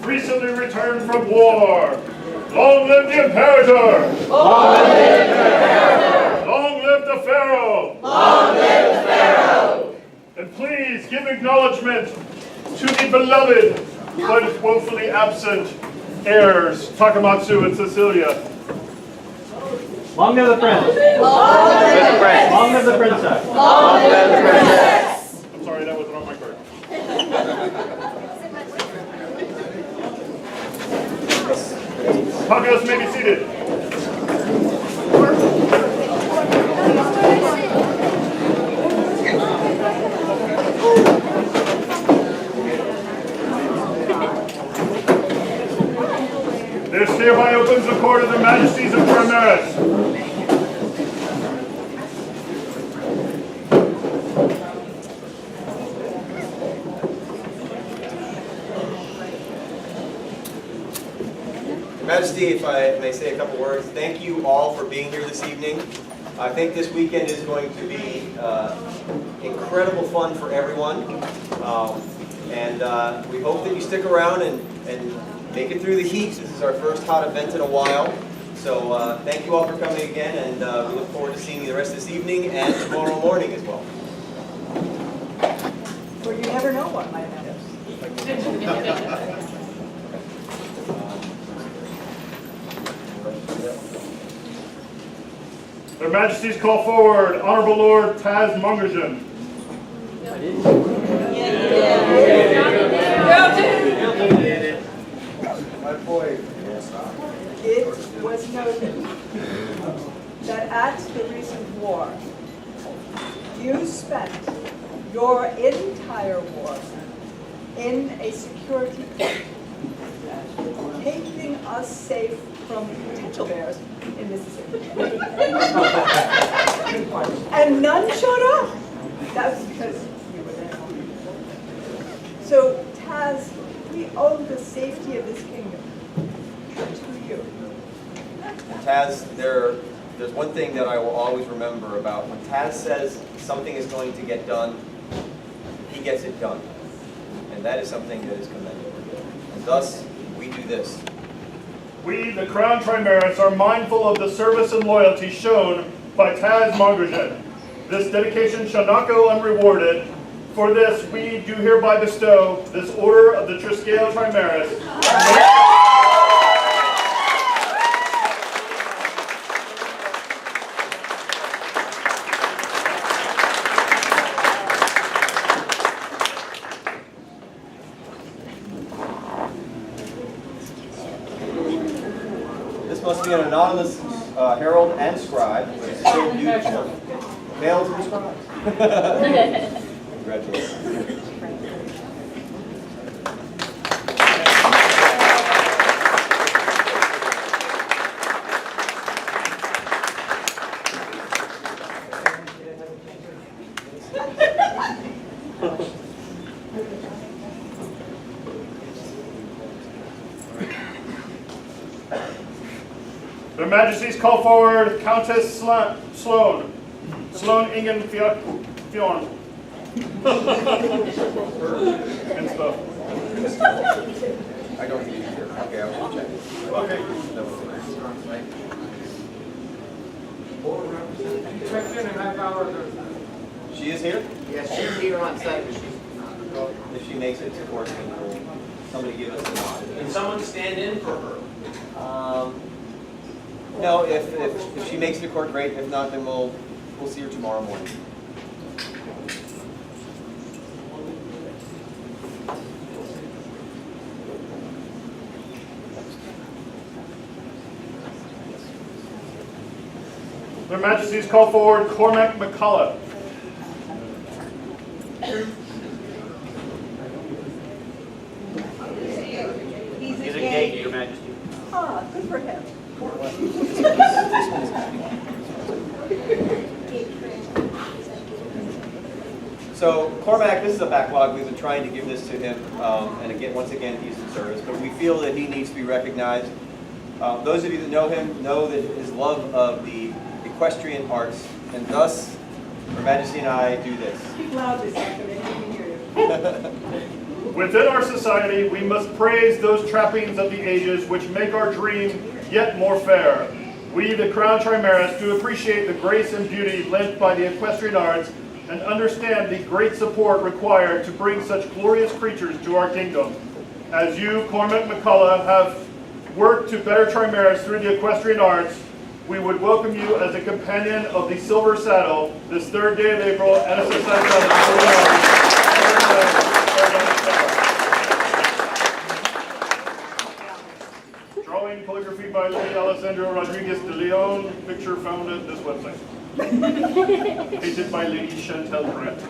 Recently returned from war. Long live the Imperator! Long live the Imperator! Long live the Pharaoh! Long live the Pharaoh! And please give acknowledgement to the beloved but woefully absent heirs, Takamatsu and Cecilia. Long live the prince! Long live the prince! Long live the princess! Long live the princess! I'm sorry, that wasn't on my card. Populace may be seated. This hereby opens the court of the Majesties of Primaris. Majesty, if I may say a couple words, thank you all for being here this evening. I think this weekend is going to be incredible fun for everyone. And we hope that you stick around and make it through the heat. This is our first hot event in a while. So thank you all for coming again, and we look forward to seeing you the rest of this evening and tomorrow morning as well. Well, you never know what might happen. Their Majesties call forward Honorable Lord Taz Mungerjan. It was noted that at the recent war, you spent your entire war in a security camp, keeping us safe from potential bears in Mississippi. And none showed up. That was because you were there. So, Taz, we owe the safety of this kingdom to you. Taz, there's one thing that I will always remember about when Taz says something is going to get done, he gets it done. And that is something that is commendable. And thus, we do this. We, the Crown Trimaris, are mindful of the service and loyalty shown by Taz Mungerjan. This dedication shall not go unrewarded. For this, we do hereby bestow this Order of the Triskele Trimaris. This must be an anonymous herald and scribe, but it's still due to males and scribes. Congratulations. Their Majesties call forward Countess Sloan Ingen Fionn. And stuff. I don't think you can hear. Okay, I'll check. Okay. She is here? Yes, she's here on site. If she makes it to court, then will somebody give us a nod. Can someone stand in for her? No, if she makes it to court, great. If not, then we'll see her tomorrow morning. Their Majesties call forward Cormac McCullough. He's engaged, Your Majesty. Ah, good for him. So Cormac, this is a backlog. We've been trying to give this to him, and again, once again, he's in service. But we feel that he needs to be recognized. Those of you that know him know that his love of the equestrian arts, and thus Her Majesty and I do this. Speak loudly so I can hear you. Within our society, we must praise those trappings of the ages which make our dream yet more fair. We, the Crown Trimaris, do appreciate the grace and beauty lent by the equestrian arts and understand the great support required to bring such glorious creatures to our kingdom. As you, Cormac McCullough, have worked to better Trimaris through the equestrian arts, we would welcome you as a companion of the Silver Saddle this 3rd day of April, NSSI Drawing calligraphy by Lady Alessandro Rodriguez de Leon, picture found at this website. Painted by Lady Chantel Grant.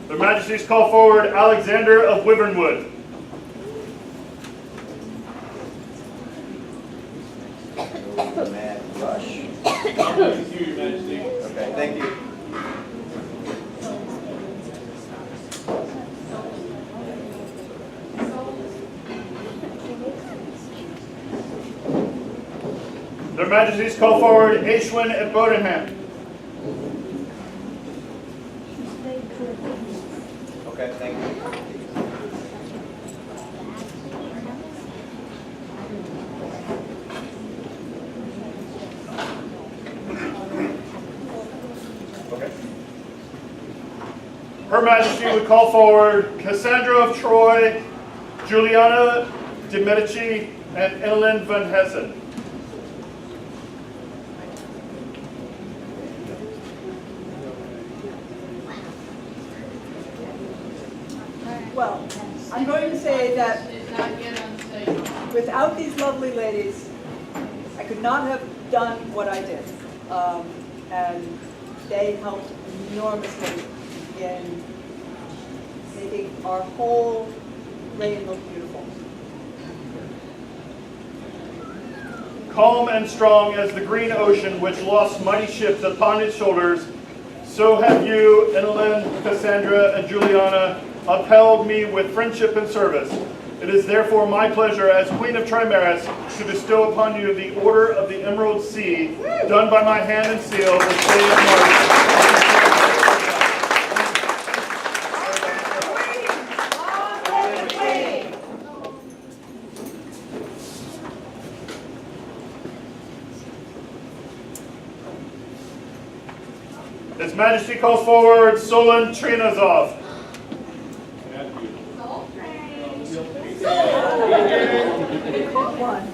Their Majesties call forward Alexander of Wivernwood. Mad rush. Okay, thank you. Their Majesties call forward Aishwin at Bodenham. Okay, thank you. Okay. Her Majesty would call forward Cassandra of Troy, Juliana de Medici, and Evelyn van Hessen. Well, I'm going to say that without these lovely ladies, I could not have done what I did. And they helped enormously in making our whole reign look beautiful. Calm and strong as the green ocean which lost mighty ships upon its shoulders, so have you, Evelyn, Cassandra, and Juliana, upheld me with friendship and service. It is therefore my pleasure as Queen of Trimaris to bestow upon you the Order of the Emerald Sea, done by my hand and seal this day of March. His Majesty calls forward Solon Trinazov. One.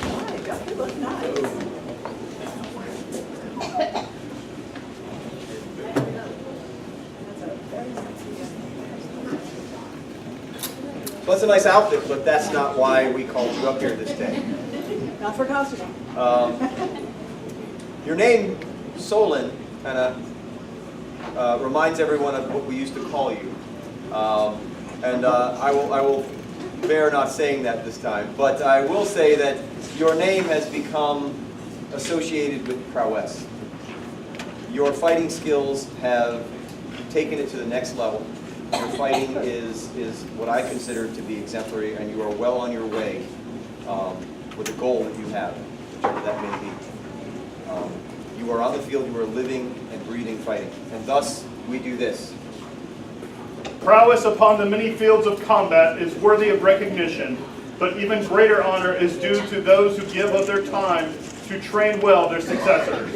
Hi, don't you look nice? That's a very sexy Well, that's a nice outfit, but that's not why we called you up here this day. not for costuming. Your name, Solon, kind of reminds everyone of what we used to call you. I will bear not saying that this time, but I will say that your name has become associated with prowess. Your fighting skills have taken it to the next level. Your fighting is what I consider to be exemplary, and you are well on your way with the goal that you have, whichever that may be. You are on the field, you are living and breathing fighting, and thus we do this. Prowess upon the many fields of combat is worthy of recognition, but even greater honor is due to those who give of their time to train well their successors.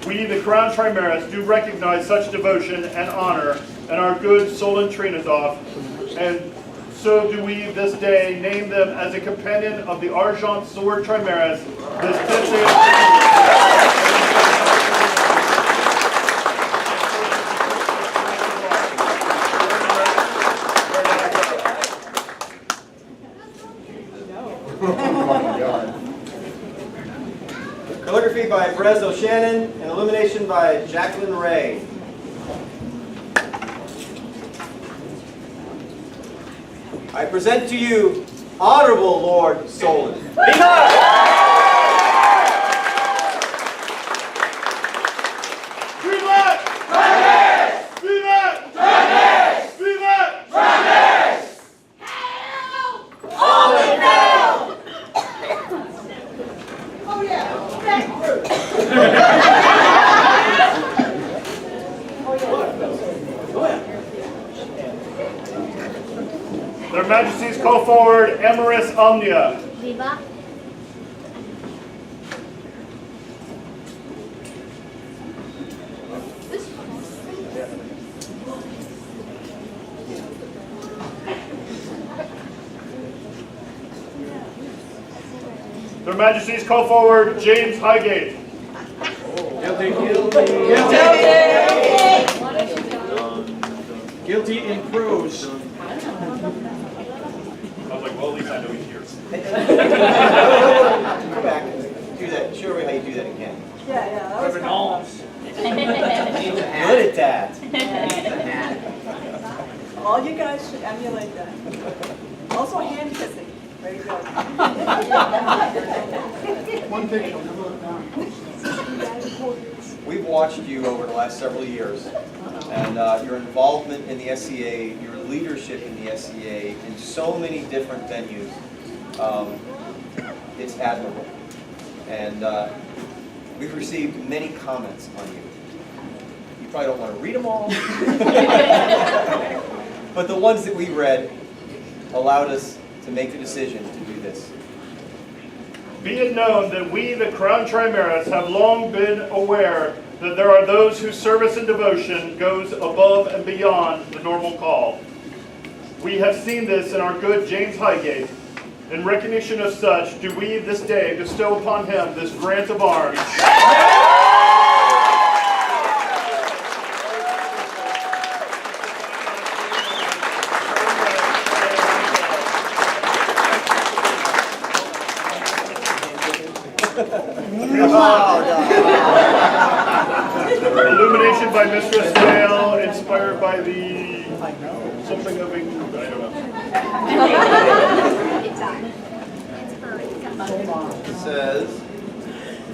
We, the Crown Trimaris, do recognize such devotion and honor in our good Solon Trinazov, and so do we this day name them as a companion of the Argent Sword Trimaris this 10th day of Calligraphy by Brez O'Shannon and illumination by Jacqueline Ray. I present to you Honorable Lord Solon. call forward Amaris Omnia. Viva. Their Majesties call forward James Highgate. Guilty in prose. I was like, well, at least I know he's here. Come back. Do that. Show everybody how you do that again. Yeah, that was kind of Good at that. fun. All you guys should emulate that. Also hand kissing. Very good. One picture, never look down. We've watched you over the last several years, and your involvement in the SCA, your leadership in the SCA in so many different venues, it's admirable. And we've received many comments on you. You probably don't want to read them all, but the ones that we read allowed us to make the decision to do this. Be it known that we, the Crown Trimaris, have long been aware that there are those whose service and devotion goes above and beyond the normal call. We have seen this in our good James Highgate. In recognition of such, do we this day bestow upon him this grant of arms. Illumination by Mistress Dale, inspired by the something of England. I don't know. It says,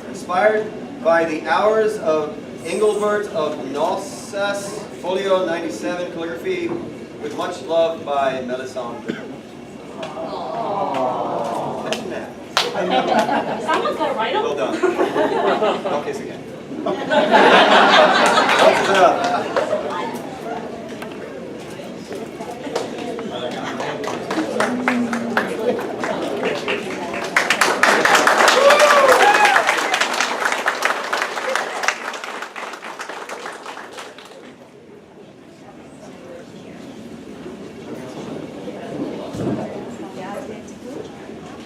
inspired by the hours of Engelbert of Nossas, Folio 97, calligraphy, with much love by Melisandre. Imagine that. Someone's got to write them. Well done. Don't kiss again. That's enough.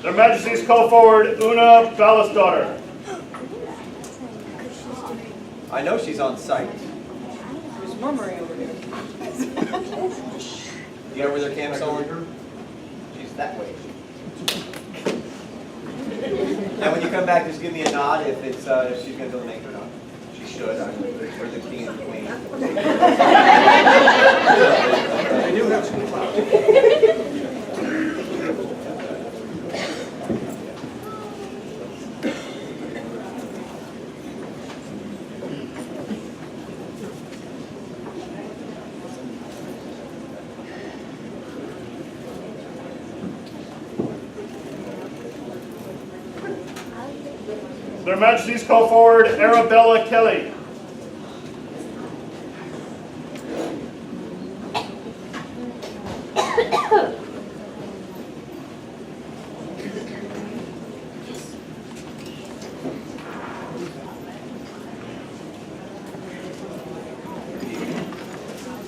Their Majesties call forward Una Ballasdaughter. I know she's on site. There's murmuring over here. You know where their camp's on? She's that way. Now when you come back, just give me a nod if it's if she's going to donate or not. She should. I'm for the king and the queen. I do have some clouds. Their Majesties call forward Arabella Kelly.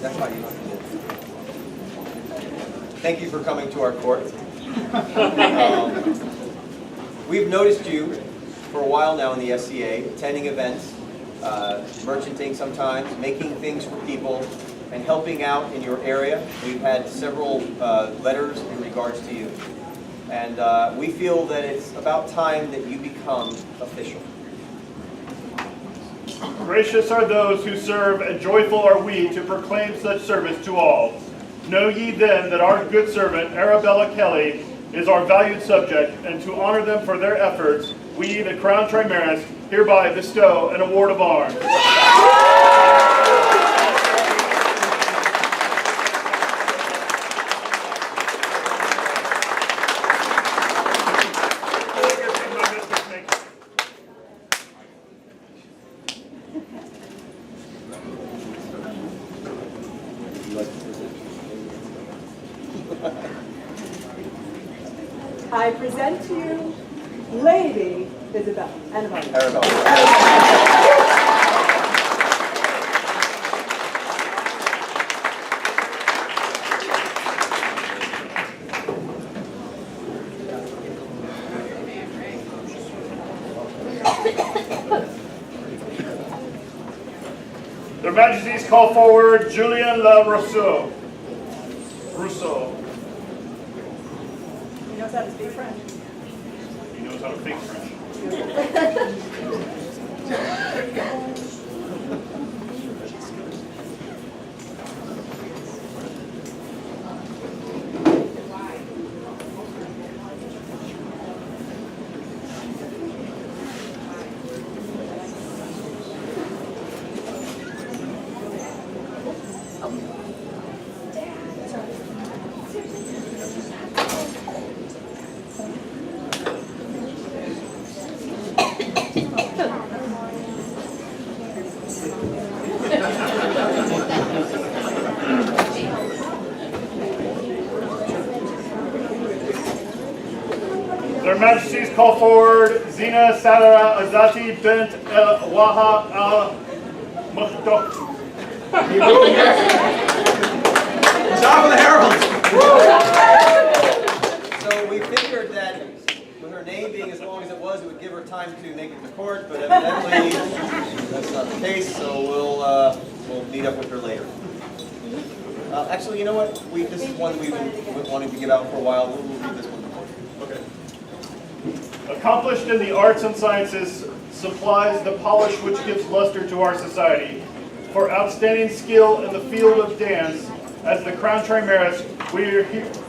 That's how you do it. Thank you for coming to our court. We've noticed you for a while now in the SCA, attending events, merchanting sometimes, making things for people, and helping out in your area. We've had several letters in regards to you. And we feel that it's about time that you become official. Gracious are those who serve, and joyful are we to proclaim such service to all. Know ye then that our good servant, Arabella Kelly, is our valued subject, and to honor them for their efforts, we, the Crown Trimaris, hereby bestow an award of arms. I present to you Lady Isabel Annabelle. Arabella. Their Majesties call forward Julien La Rousseau. He knows how to speak French. He knows how to speak French. Their Majesties call forward Zina Sadara Azati bint El Waha Al Mukhtok. Top of the heralds. So we figured that with her name being as long as it would give her time to make it to court, but evidently that's not the case, so we'll meet up with her later. Actually, you know what? This is one we've been wanting to get out for a while. We'll read this one. Okay. Accomplished in the arts and sciences, supplies the polish which gives luster to our society. For outstanding skill in the field of dance, as the Crown Trimaris,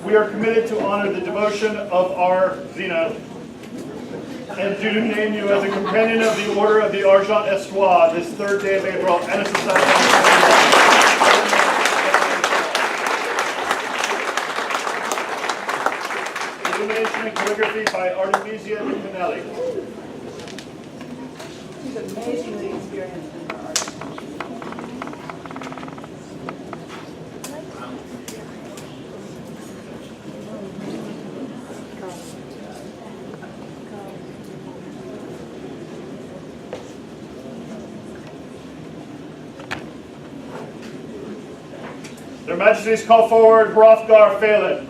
we are committed to honor the devotion of our Zina, and do name you as a companion of the Order of the Argent Estoile this 3rd day of April, and a society. Illumination and calligraphy by Artemisia Di Pinelli. She's amazingly experienced in her art. Their Majesties call forward Hrothgar Phelan.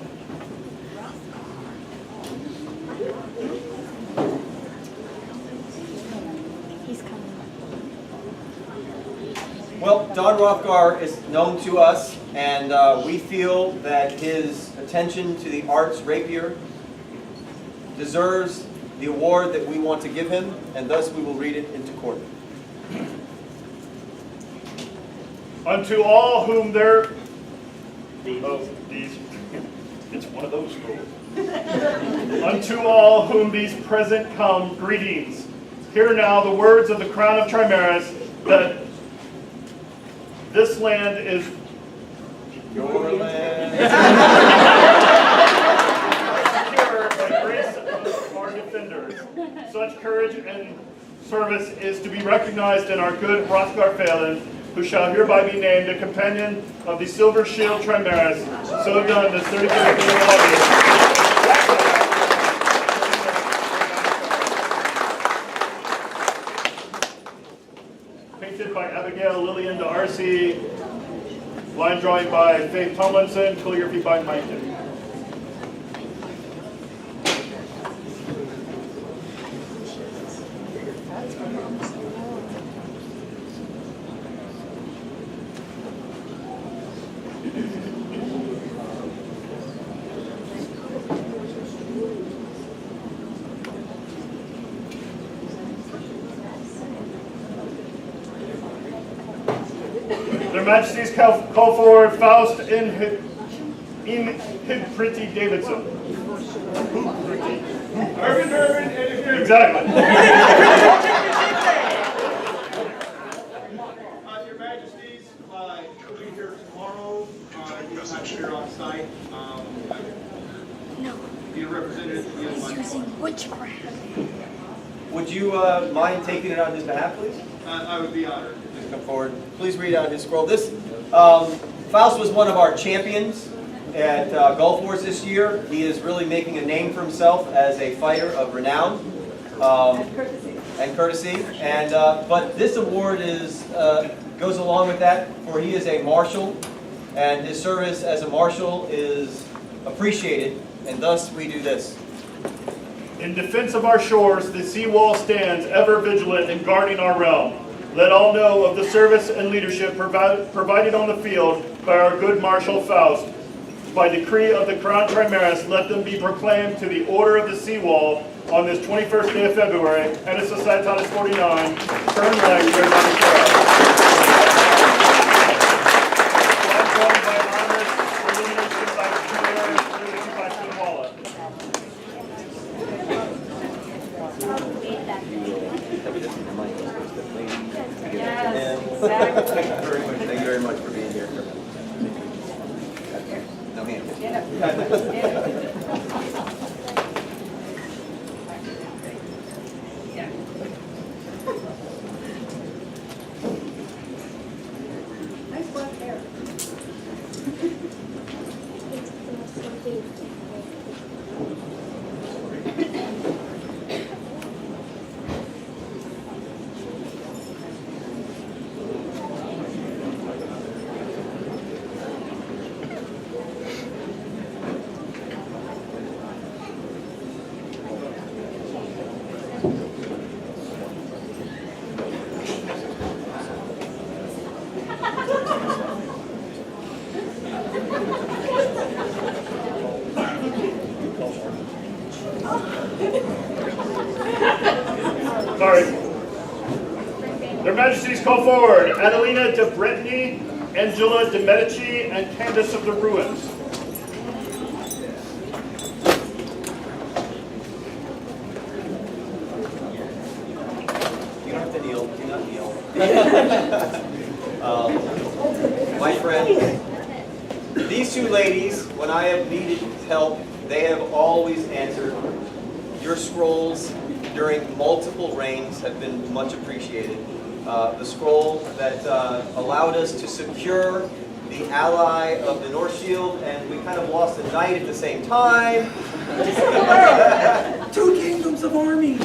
Well, Don Hrothgar is known to us, and we feel that his attention to the arts rapier deserves the award that we want to give him, and thus we will read it into court. Unto all whom there... Oh, these... It's one of those scrolls. Unto all whom these present come, greetings. Hear now the words of the Crown of Trimaris, that this land is Your land. secure by the grace of our defenders. Such courage and service is to be recognized in our good Hrothgar Phelan, who shall hereby be named a companion of the Silver Shield Trimaris, so done this 35th day of August. Painted by Abigail Lillian D'Arcy, line drawing by Faith Tomlinson, calligraphy by Mike. Their Majesties call forward Faust in Pretty Davidson. Irvin, exactly. Your Majesties, you'll be here tomorrow. You're not here on site. No, Be represented. he's using witchcraft. Would you mind taking it on his behalf, please? I would be honored. Please come forward. Please read out his scroll. This Faust was one of our champions at Gulf Wars this year. He is really making a name for himself as a fighter of renown. And courtesy. But this award goes along with that, for he is a marshal, and his service as a marshal is appreciated, and thus we do this. In defense of our shores, the seawall stands ever vigilant in guarding our realm. Let all know of the service and leadership provided on the field by our good Marshal Faust. By decree of the Crown Trimaris, let them be proclaimed to the Order of the Seawall on this 21st day of February, and as Societatis 49, turn leg, turn on the trail. Flag joined by honors, illumination by Pierre, illumination by Stonewalla. Thank you very much for being here. No hand. Nice black hair. Sorry. Their Majesties call forward Adelina de Brittany, Angela de Medici, and Candace of the Ruins. You don't have to kneel. Do not kneel. My friend, these two ladies, when I have needed help, they have always answered. Your scrolls during multiple reigns have been much appreciated. The scroll that allowed us to secure the ally of the North Shield, and we kind of lost a knight at the same time. Two kingdoms of armies.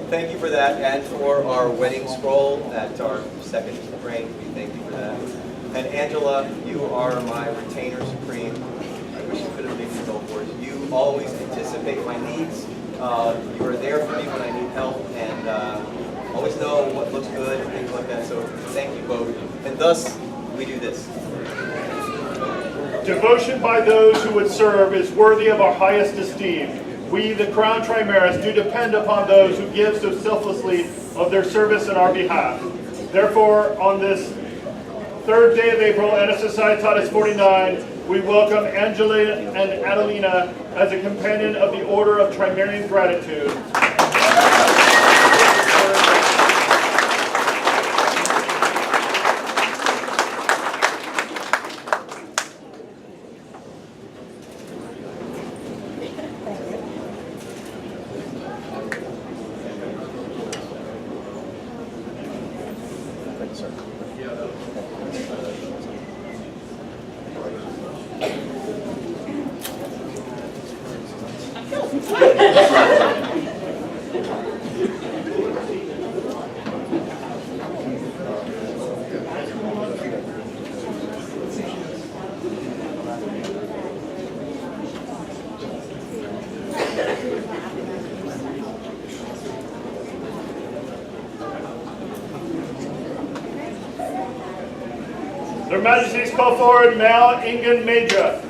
Thank you for that, and for our wedding scroll at our second reign. We thank you for that. And Angela, you are my retainer supreme. I wish you could have been so forth. You always anticipate my needs. You are there for me when I need help, and always know what looks good and things like that. So thank you both. And thus, we do this. Devotion by those who would serve is worthy of our highest esteem. We, the Crown Trimaris, do depend upon those who give so selflessly of their service in our behalf. Therefore, on this third day of April, and as Societatis 49, we welcome Angela and Adelina as a companion of the Order of Trimarian Gratitude. Their Majesties call forward Mal Ingen Major.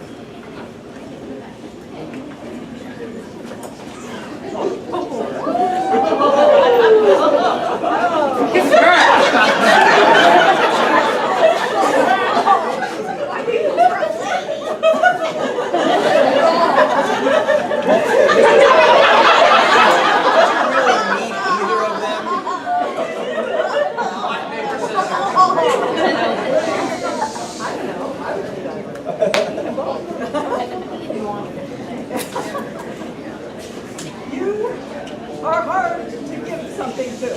You are hard to give something to.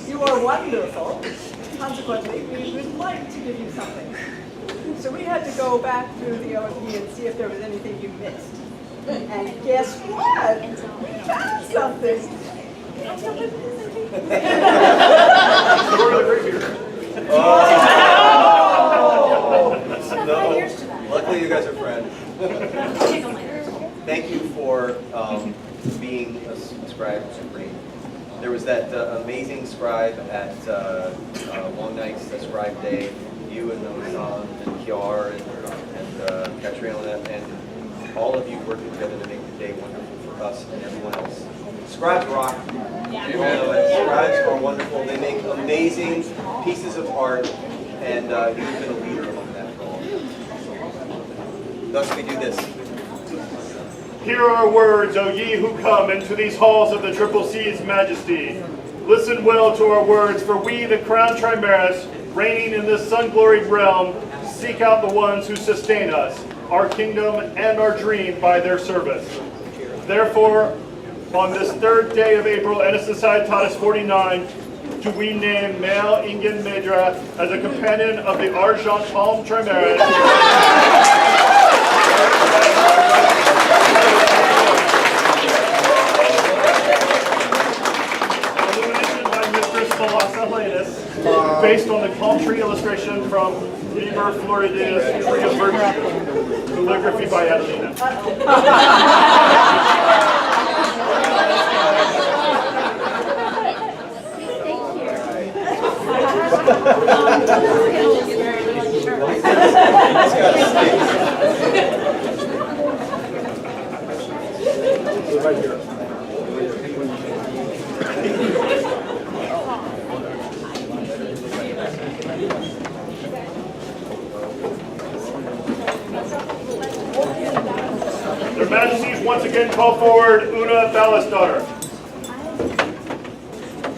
You are wonderful. Consequently, we would like to give you something. So we had to go back through the OMP and see if there was anything you missed. And guess what? We found something. Story of the great beer. No. Luckily, you guys are friends. Thank you for being a scribe supreme. There was that amazing scribe at Long Night's Scribe Day. You and Osan and Kiar and Katrina and all of you working together to make the day wonderful for us and everyone else. Scribes rock. Yeah. You know it. Scribes are wonderful. They make amazing pieces of art, and you've been a leader among that for all. Thus we do this. Hear our words, O ye who come into these halls of the Triple C's majesty. Listen well to our words, for we, the crowned Trimaris, reigning in this sun-gloried realm, seek out the ones who sustain us, our kingdom and our dream by their service. Therefore, on this third day of April, Societatis 49, do we name Male Ingen Medra as a companion of the Argent Palm Trimaris. Based on the palm tree illustration from Liber Floridis, Tree of Virtue, calligraphy by Adelina. Right here. Their Majesties once again call forward Una Ballasdottir.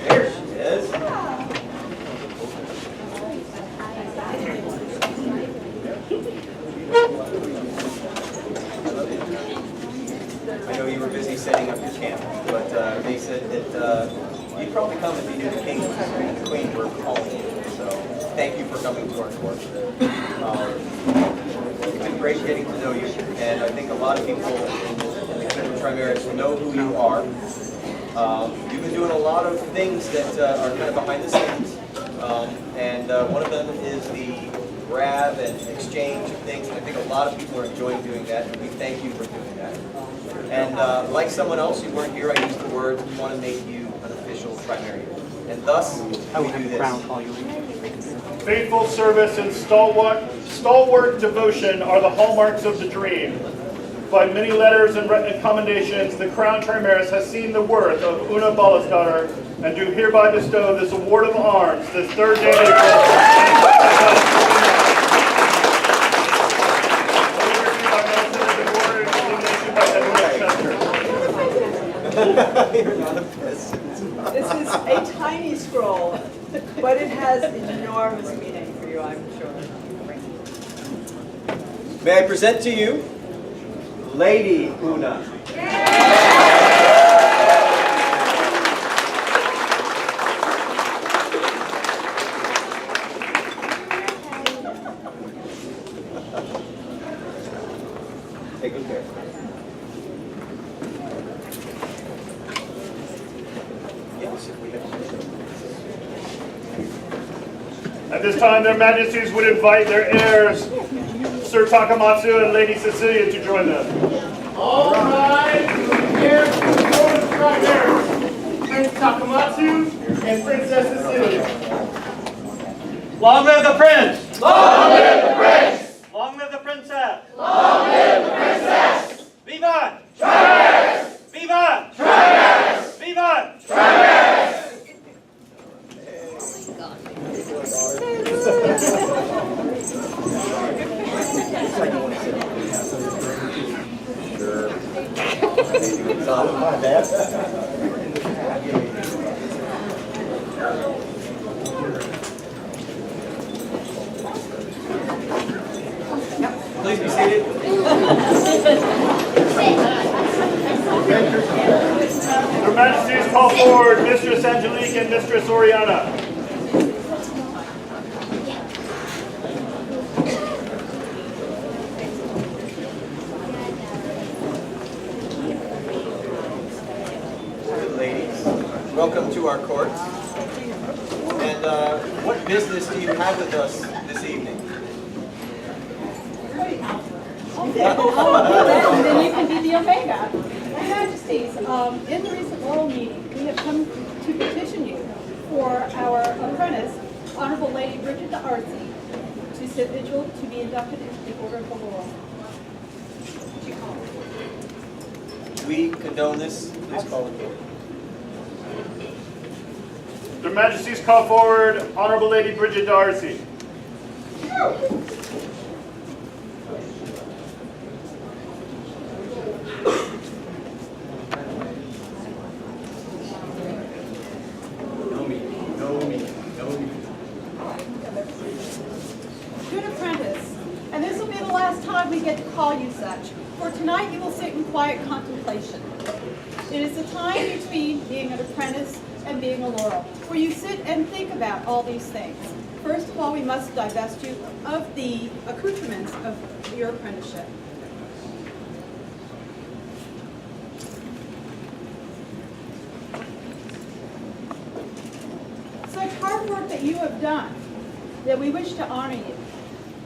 There she is. I know you were busy setting up your camp, but they said that you'd probably come if you knew the king and the queen were calling you. So thank you for coming to our court. It's been great getting to know you, and I think a lot of people in the Kingdom of Trimaris know who you are. You've been doing a lot of things that are kind of behind the scenes, and one of them is the grab and exchange of things, and I think a lot of people are enjoying doing that, and we thank you for doing that. And like someone else who weren't here, I used the words, we want to make you an official Trimarian. And thus, we do this. Faithful service and stalwart devotion are the hallmarks of the dream. By many letters and commendations, the Crown Trimaris has seen the worth of Una Ballasdottir and do hereby bestow this award of arms this third day of April. You're not a peasant. This is a tiny scroll, but it has enormous meaning for you, I'm sure. May I present to you Lady Una. Take good care. Yes, if we have At this time, their Majesties would invite their heirs, Sir Takamatsu and Lady Cecilia, to join them. All right, here for the Trimaris, Prince Takamatsu and Princess Cecilia. Long live the prince! Long live the prince! Long live the princess! Long live the princess! Viva! Trimaris! Viva! Trimaris! Viva! Trimaris! Sure. It's not my bad. Please be seated. Your Majesties call forward Mistress Angelique and Mistress Oriana. Welcome to our court. And what business do you have with us this evening? Then you can be the Omega. Your Majesties, in the recent oral meeting, we have come to petition you for our apprentice, Honorable Lady Bridget D'Arcy, to sit vigil to be inducted into the Order of the Laurel. We condone this. Please call the court. Your Majesties, call forward Honorable Lady Bridget D'Arcy. Good apprentice, and this will be the last time we get to call you such, for tonight you will sit in quiet contemplation. It is the time between being an apprentice and being a laurel, where you sit and think about all these things. First of all, we must divest you of the accoutrements of your apprenticeship. Such hard work that you have done, that we wish to honor you.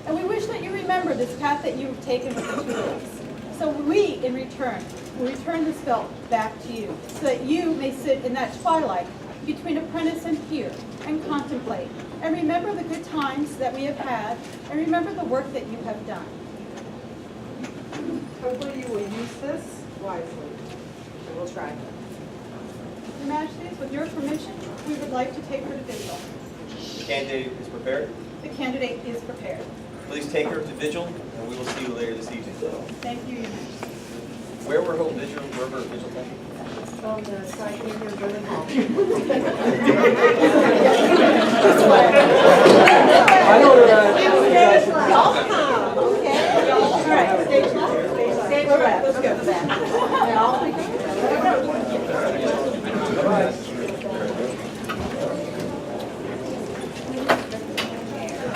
And we wish that you remember this path that you have taken with the tools. So we, in return, will return this belt back to you, so that you may sit in that twilight between apprentice and peer, and contemplate, and remember the good times that we have had, and remember the work that you have done. Hopefully you will use this wisely. We will try. Your Majesties, with your permission, we would like to take her to vigil. The candidate is prepared. The candidate is prepared. Please take her to vigil, and we will see you later this evening. Thank you, Your Majesty. Where were her vigil? Where were her vigil taken? From the side here, building hall. I know where that is. Y'all come, okay? All right, stage left. Stage left. Let's go.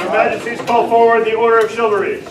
Your Majesties, call forward the Order of Chivalry.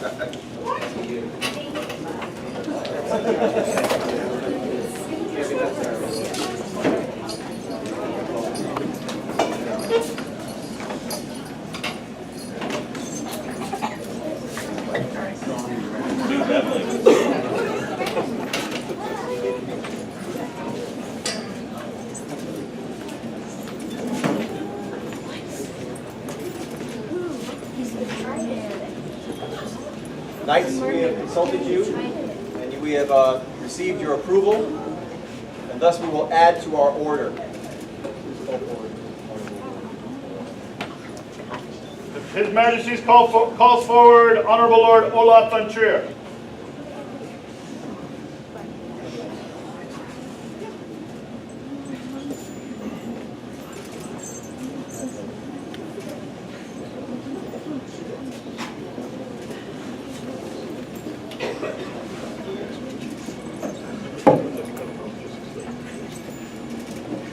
Knights, we have consulted you, and we have received your approval, and thus we will add to our order. His Majesty's calls forward Honorable Lord Olaf von Trier.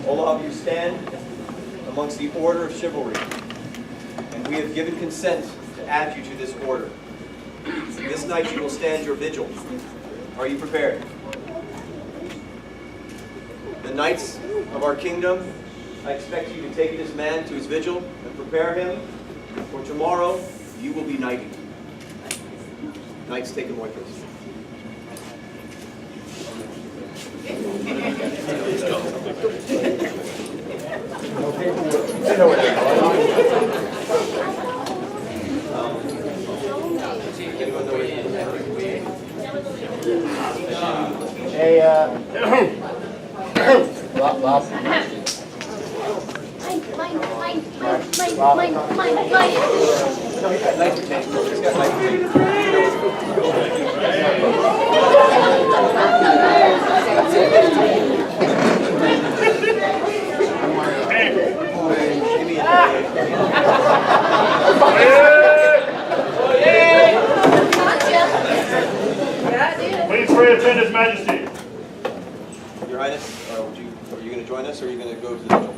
Olaf, you stand amongst the Order of Chivalry, and we have given consent to add you to this order. This night you will stand your vigil. Are you prepared? The knights of our kingdom, I expect you to take this man to his vigil and prepare him, for tomorrow you will be knighted. Knights, take him away, please. Anyone know where he is? Hey, Bob. Mine. No, he's got knights retained. He's got knights Please reattend His Majesty. Your Highness, are you going to join us, or are you going to go to the vigil?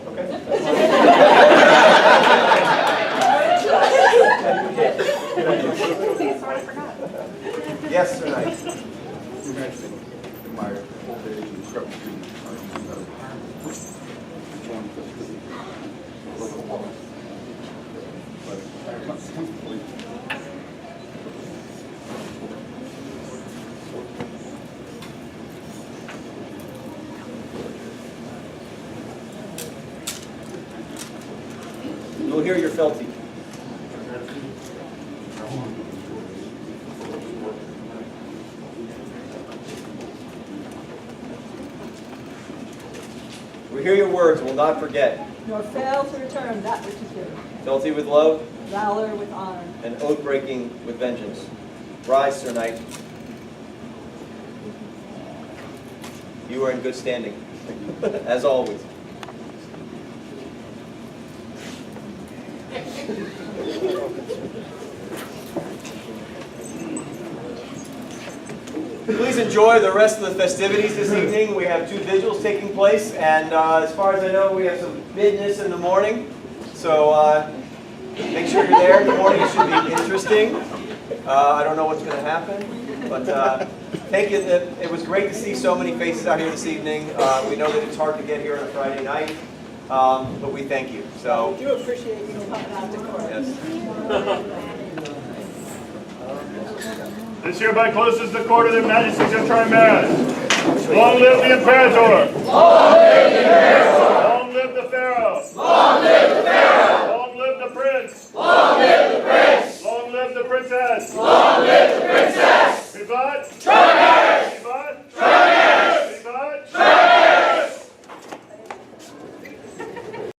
Okay. Yes, Sir Knight. My old age and discrepancy are You'll hear your fealty. We hear your words, will not forget. Nor fail to return that which is given. Fealty with love, Valor with honor. and oath breaking with vengeance. Rise, Sir Knight. You are in good standing, as always. Please enjoy the rest of the festivities this evening. We have 2 vigils taking place, and as far as I know, we have some business in the morning. So make sure you're there in the morning. It should be interesting. I don't know what's going to happen, but thank you. It was great to see so many faces out here this evening. We know that it's hard to get here on a Friday night, but we thank you. So We do appreciate you coming out to court. yes. This hereby closes the court of the Majesties of Trimaris. Long live the Imperator! Long live the Imperator! Long live the Pharaoh! Long live the Pharaoh! Long live the Prince! Long live the Prince! Long live the Princess!